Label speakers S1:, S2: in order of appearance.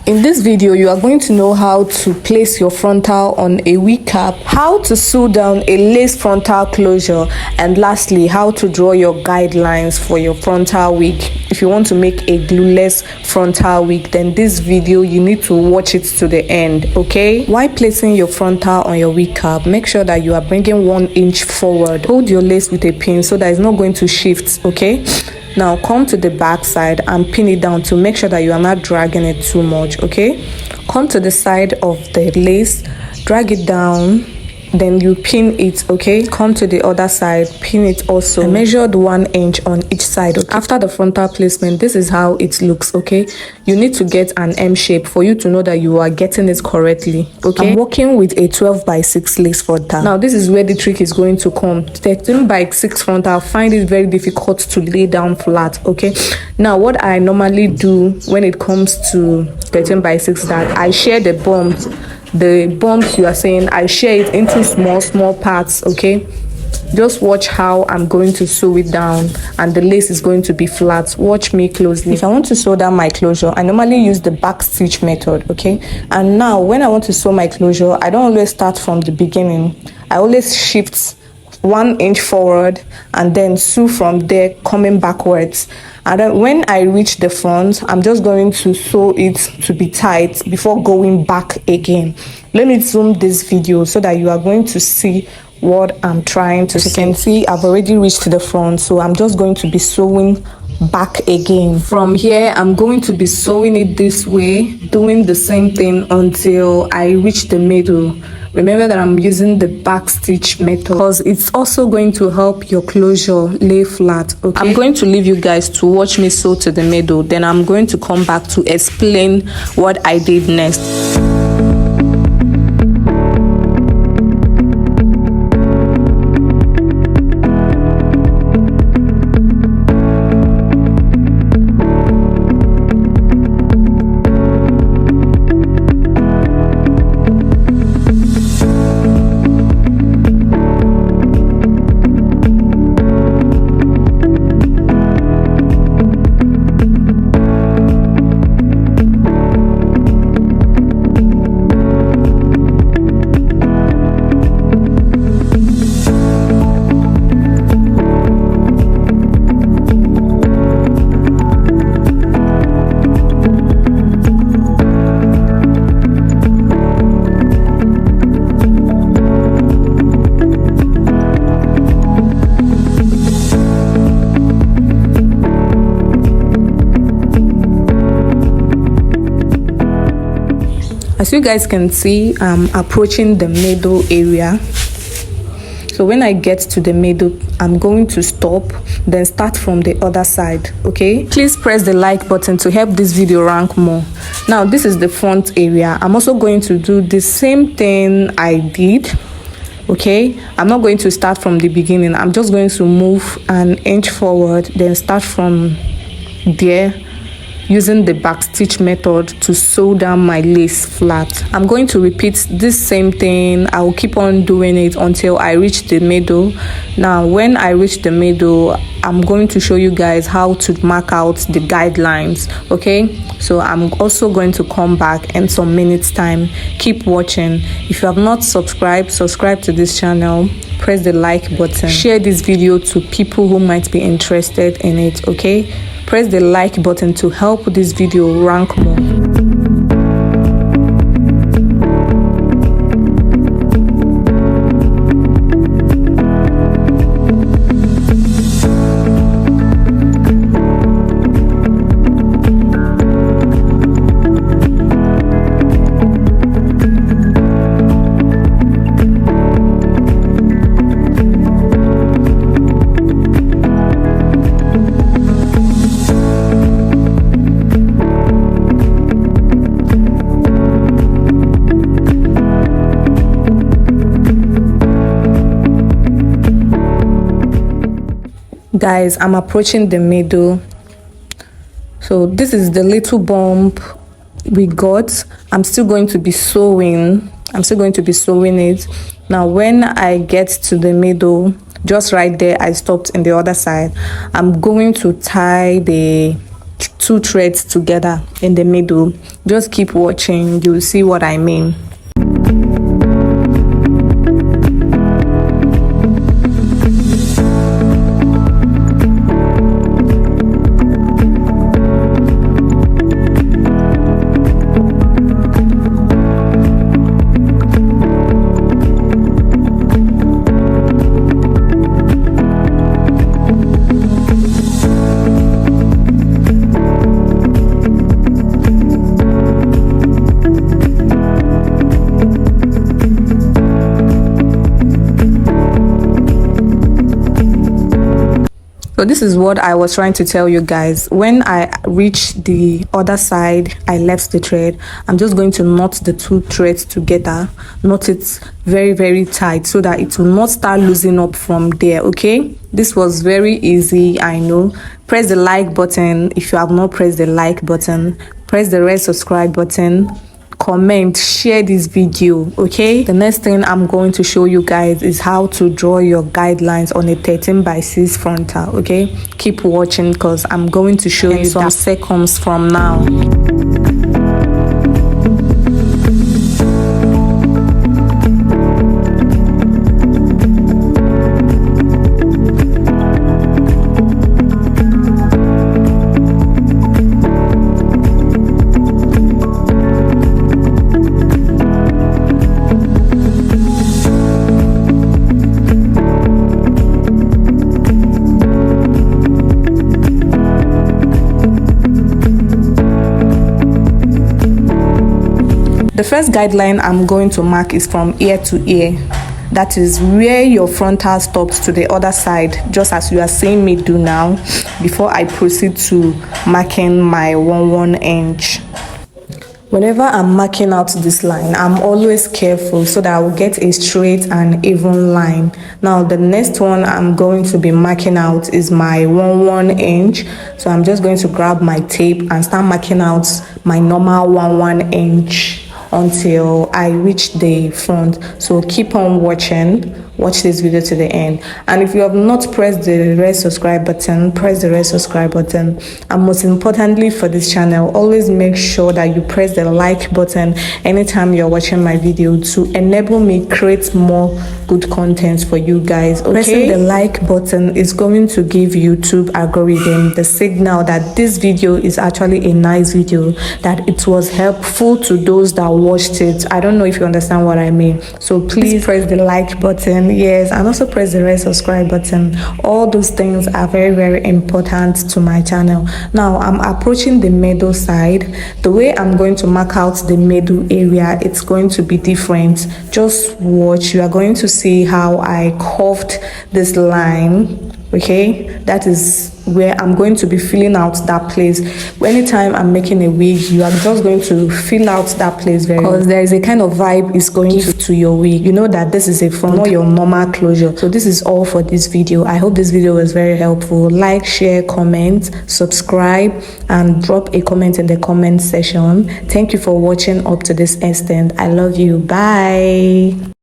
S1: In this video, you are going to know how to place your frontal on a wig cap, how to sew down a lace frontal closure, and lastly, how to draw your guidelines for your frontal wig. If you want to make a glueless frontal wig, then this video, you need to watch it to the end, okay? While placing your frontal on your wig cap, make sure that you are bringing 1 inch forward. Hold your lace with a pin so that it's not going to shift, okay? Now come to the back side and pin it down to make sure that you are not dragging it too much, okay? Come to the side of the lace, drag it down, then you pin it, okay? Come to the other side, pin it also. I measured 1 inch on each side, okay? After the frontal placement, this is how it looks, okay? You need to get an M shape for you to know that you are getting it correctly, okay? I'm working with a 12x6 lace frontal. Now this is where the trick is going to come. 13x6 frontal, I find it very difficult to lay down flat, okay? Now what I normally do when it comes to 13x6 is that I share the bumps you are saying, I share it into small parts, okay? Just watch how I'm going to sew it down, and the lace is going to be flat. Watch me closely. If I want to sew down my closure, I normally use the back stitch method, okay? And now when I want to sew my closure, I don't always start from the beginning. I always shift 1 inch forward and then sew from there, coming backwards. And then when I reach the front, I'm just going to sew it to be tight before going back again. Let me zoom this video so that you are going to see what I'm trying to say. You can see I've already reached the front, so I'm just going to be sewing back again. From here, I'm going to be sewing it this way, doing the same thing until I reach the middle. Remember that I'm using the back stitch method because it's also going to help your closure lay flat, okay? I'm going to leave you guys to watch me sew to the middle, then I'm going to come back to explain what I did next. As you guys can see, I'm approaching the middle area. So when I get to the middle, I'm going to stop, then start from the other side, okay? Please press the like button to help this video rank more. Now this is the front area. I'm also going to do the same thing I did, okay? I'm not going to start from the beginning. I'm just going to move 1 inch forward, then start from there, using the back stitch method to sew down my lace flat. I'm going to repeat this same thing. I will keep on doing it until I reach the middle. Now when I reach the middle, I'm going to show you guys how to mark out the guidelines, okay? So I'm also going to come back in some minutes time. Keep watching. If you have not subscribed, subscribe to this channel, press the like button, share this video to people who might be interested in it, okay? Press the like button to help this video rank more. Guys, I'm approaching the middle. So this is the little bump we got. I'm still going to be sewing it. Now when I get to the middle, just right there, I stopped in the other side. I'm going to tie the two threads together in the middle. Just keep watching, you'll see what I mean. So this is what I was trying to tell you guys. When I reach the other side, I left the thread. I'm just going to knot the two threads together, knot it very, very tight so that it will not start losing up from there. Okay, this was very easy, I know. Press the like button if you have not pressed the like button. Press the red subscribe button. Comment, share this video. Okay, the next thing I'm going to show you guys is how to draw your guidelines on a 13x6 frontal. Okay, keep watching because I'm going to show you some seconds from now. The first guideline I'm going to mark is from ear to ear. That is where your frontal stops to the other side, just as you are seeing me do now, before I proceed to marking my 1 inch. Whenever I'm marking out this line, I'm always careful so that I will get a straight and even line. Now the next one I'm going to be marking out is my 1 inch. So I'm just going to grab my tape and start marking out my normal 1 inch until I reach the front. So keep on watching. Watch this video to the end, and if you have not pressed the red subscribe button, press the red subscribe button, and most importantly for this channel, always make sure that you press the like button anytime you're watching my video to enable me create more good content for you guys. Okay, pressing the like button is going to give YouTube algorithm the signal that this video is actually a nice video, that it was helpful to those that watched it. I don't know if you understand what I mean, so please press the like button, yes, and also press the red subscribe button. All those things are very, very important to my channel. Now I'm approaching the middle side. The way I'm going to mark out the middle area, it's going to be different. Just watch. You are going to see how I curved this line. Okay, that is where I'm going to be filling out that place. Anytime I'm making a wig, you are just going to fill out that place very well, because there is a kind of vibe it's going to your wig. You know that this is a front, not your normal closure. So this is all for this video. I hope this video was very helpful. Like, share, comment, subscribe, and drop a comment in the comment section. Thank you for watching up to this extent. I love you. Bye.